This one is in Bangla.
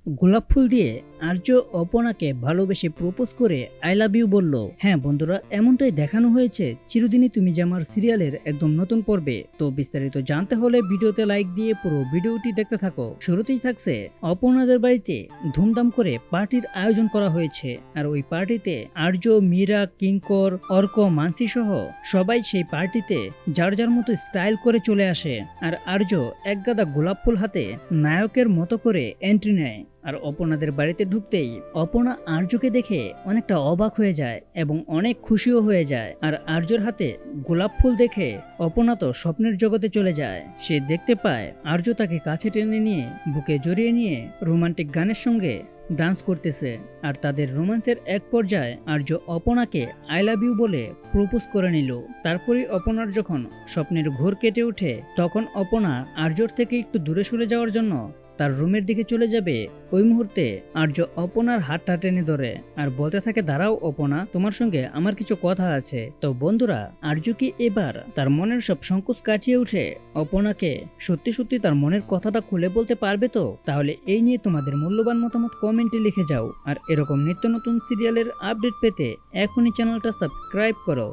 গোলাপ ফুল দিয়ে আর্য অপর্ণাকে ভালোবেসে প্রপোজ করে আই লাভ ইউ বলল। হ্যাঁ বন্ধুরা, এমনটাই দেখানো হয়েছে চিরদিনই তুমি যে আমার সিরিয়ালের একদম নতুন পর্বে। তো বিস্তারিত জানতে হলে ভিডিওতে লাইক দিয়ে পুরো ভিডিওটি দেখতে থাকো। শুরুতেই থাকছে অপর্ণাদের বাড়িতে ধুমধাম করে পার্টির আয়োজন করা হয়েছে। আর ওই পার্টিতে আর্য, মীরা, কিঙ্কর, অর্ক, মানসি সহ সবাই সেই পার্টিতে যার যার মতো স্টাইল করে চলে আসে। আর আর্য এক গাদা গোলাপ ফুল হাতে নায়কের মতো করে এন্ট্রি নেয়। আর অপর্ণাদের বাড়িতে ঢুকতেই অপর্ণা আর্যকে দেখে অনেকটা অবাক হয়ে যায় এবং অনেক খুশিও হয়ে যায়। আর আর্যর হাতে গোলাপ ফুল দেখে অপর্ণা তো স্বপ্নের জগতে চলে যায়। সে দেখতে পায় আর্য তাকে কাছে টেনে নিয়ে বুকে জড়িয়ে নিয়ে রোমান্টিক গানের সঙ্গে ডান্স করতেছে। আর তাদের রোমান্সের এক পর্যায়ে আর্য অপর্ণাকে আই লাভ ইউ বলে প্রপোজ করে নিল। তারপরেই অপর্ণার যখন স্বপ্নের ঘোর কেটে ওঠে, তখন অপর্ণা আর্যর থেকে একটু দূরে সরে যাওয়ার জন্য তার রুমের দিকে চলে যাবে। ওই মুহূর্তে আর্য অপর্ণার হাতটা টেনে ধরে আর বলতে থাকে, দাঁড়াও অপর্ণা, তোমার সঙ্গে আমার কিছু কথা আছে। তো বন্ধুরা, আর্য কি এবার তার মনের সব সংকোচ কাটিয়ে উঠে অপর্ণাকে সত্যি সত্যি তার মনের কথাটা খুলে বলতে পারবে? তো তাহলে এই নিয়ে তোমাদের মূল্যবান মতামত কমেন্টে লিখে যাও। আর এরকম নিত্য নতুন সিরিয়ালের আপডেট পেতে এখনই চ্যানেলটা সাবস্ক্রাইব করো।